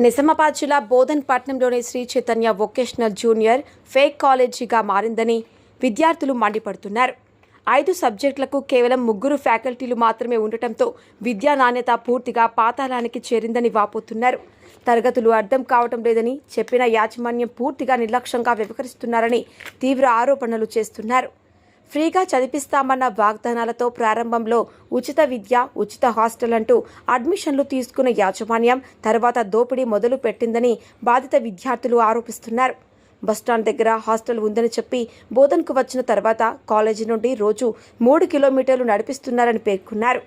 నిజామాబాద్ జిల్లా బోధన్పట్నంలోని Shri Chaitanya vocational junior fake కాలేజీగా మారిందని విద్యార్థులు మండిపడుతున్నారు. 5 సబ్జెక్టులకు కేవలం 3 ఫ్యాకల్టీలు మాత్రమే ఉండటంతో విద్యా నాణ్యత పూర్తిగా పాతాళానికి చేరిందని వాపోతున్నారు. తరగతులు అర్థం కావటం లేదని చెప్పిన యాజమాన్యం పూర్తిగా నిర్లక్ష్యంగా వ్యవహరిస్తున్నారని తీవ్ర ఆరోపణలు చేస్తున్నారు. ఫ్రీగా చదివిస్తామన్న వాగ్దానాలతో ప్రారంభంలో ఉచిత విద్య, ఉచిత హాస్టల్ అంటూ అడ్మిషన్లు తీసుకున్న యాజమాన్యం తర్వాత దోపిడీ మొదలు పెట్టిందని బాధిత విద్యార్థులు ఆరోపిస్తున్నారు. బస్టాండ్ దగ్గర హాస్టల్ ఉందని చెప్పి బోధన్కు వచ్చిన తర్వాత కాలేజీ నుండి రోజు 3 కిలోమీటర్లు నడిపిస్తున్నారని పేర్కొన్నారు.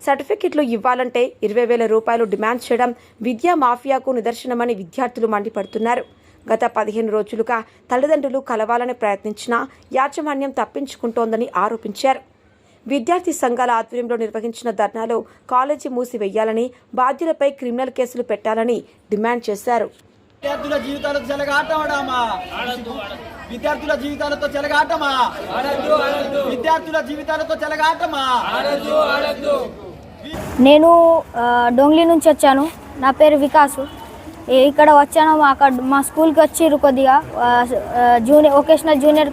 సర్టిఫికెట్లు ఇవ్వాలంటే 20,000 రూపాయలు డిమాండ్ చేయడం విద్యా మాఫియాకు నిదర్శనమని విద్యార్థులు మండిపడుతున్నారు. గత 15 రోజులుగా తల్లిదండ్రులు కలవాలని ప్రయత్నించినా యాజమాన్యం తప్పించుకుంటోందని ఆరోపించారు. విద్యార్థి సంఘాల ఆధ్వర్యంలో నిర్వహించిన ధర్నాలో కాలేజీ మూసివేయాలని, బాధ్యులపై క్రిమినల్ కేసులు పెట్టాలని డిమాండ్ చేశారు. విద్యార్థుల జీవితాలతో చెలగాటమా, విద్యార్థుల జీవితాలతో చెలగాటమా, విద్యార్థుల జీవితాలతో చెలగాటమా. నేను డొంగ్లీ నుంచి వచ్చాను. నా పేరు వికాసు. ఇక్కడ వచ్చాను. అక్కడ మా స్కూల్కి వచ్చిర్రు కొద్దిగా వొకేషనల్ జూనియర్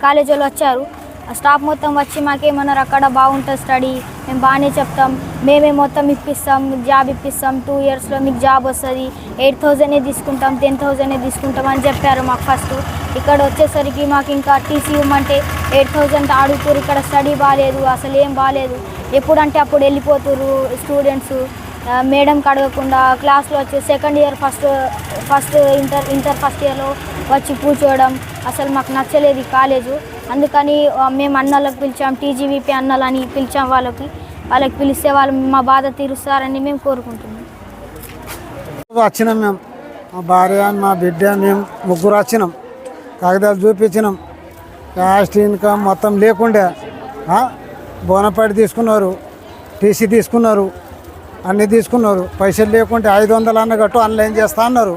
కాలేజ్ వాళ్ళు వచ్చారు. స్టాఫ్ మొత్తం వచ్చి మాకేమన్నారు, అక్కడ బాగుంటుంది స్టడీ, మేము బాగానే చెప్తాం, మేమే మొత్తం ఇప్పిస్తాం, జాబ్ ఇప్పిస్తాం, 2 ఇయర్స్లో మీకు జాబ్ వస్తుంది, 8,000 తీసుకుంటాం, 10,000 తీసుకుంటాం అని చెప్పారు మాకు ఫస్ట్. ఇక్కడ వచ్చేసరికి మాకు ఇంకా టీసీ ఇవ్వమంటే 8,000 అడుగుతారు. ఇక్కడ స్టడీ బాగాలేదు, అసలు ఏం బాగాలేదు, ఎప్పుడంటే అప్పుడు వెళ్ళిపోతున్నారు స్టూడెంట్స్. మేడంకి అడగకుండా క్లాస్లో వచ్చి second year first inter first ఇయర్లో వచ్చి కూర్చోవడం అసలు మాకు నచ్చలేదు ఈ కాలేజు. అందుకని మేము అన్నలకు పిలిచాం, టీజీవీపీ అన్నలని పిలిచాం. వాళ్ళకి పిలిస్తే వాళ్ళు మా బాధ తీరుస్తారని మేము కోరుకుంటున్నాం. వచ్చినాం మేము, మా భార్య, మా బిడ్డ, మేము 3 వచ్చినాం. కాగితాలు చూపించినాం. కాస్ట్ ఇన్కమ్ మొత్తం లేకుండే బోనపాటి తీసుకున్నారు, టీసీ తీసుకున్నారు, అన్నీ తీసుకున్నారు. పైసలు లేకుంటే 500 అన్నగట్టు ఆన్లైన్ చేస్తా అన్నారు.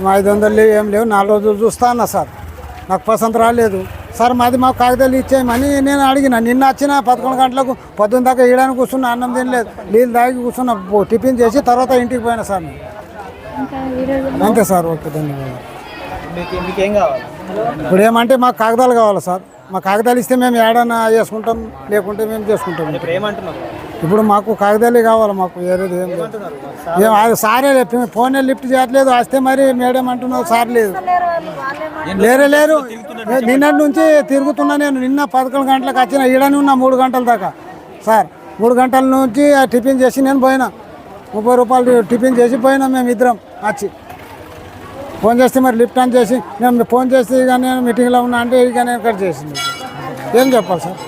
500 లేవు, ఏం లేవు. 4 రోజులు చూస్తా అన్నా సార్. నాకు పసంత రాలేదు సార్. మాకు కాగితాలు ఇచ్చేయమని నేను అడిగిన. నిన్న వచ్చిన 11 గంటలకు పొద్దున్న దాకా ఇవ్వడానికి కూర్చున్నా, అన్నం తినలేదు, నీళ్ళు తాగి కూర్చున్నా, టిఫిన్ చేసి తర్వాత ఇంటికి పోయినా సార్. అంతే సార్. ఓకే, ధన్యవాదాలు. ఇప్పుడు ఏమంటే మాకు కాగితాలు కావాలి సార్. మా కాగితాలు ఇస్తే మేము ఏడన్నా చేసుకుంటాం, లేకుంటే మేము చేసుకుంటాం. ఇప్పుడు మాకు కాగితాలే కావాలి. మాకు ఏరేది ఏం లేదు. అది సారే ఫోన్ లిఫ్ట్ చేయట్లేదు. వస్తే మరి మేడం అంటున్నారు సార్ లేదు, లేరు. నిన్నటి నుంచి తిరుగుతున్నా నేను. నిన్న 11 గంటలకు వచ్చిన, ఈడని ఉన్నా 3 గంటల దాకా సార్. 3 గంటల నుంచి టిఫిన్ చేసి నేను పోయినా. 30 రూపాయలు టిఫిన్ చేసి పోయినా. మేము ఇద్దరం వచ్చి ఫోన్ చేస్తే మరి లిఫ్ట్ ఆన్ చేసి నేను ఫోన్ చేసి ఇక నేను మీటింగ్లో ఉన్నా అంటే ఇక నేను కట్ చేసింది. ఏం చెప్పాలి సార్?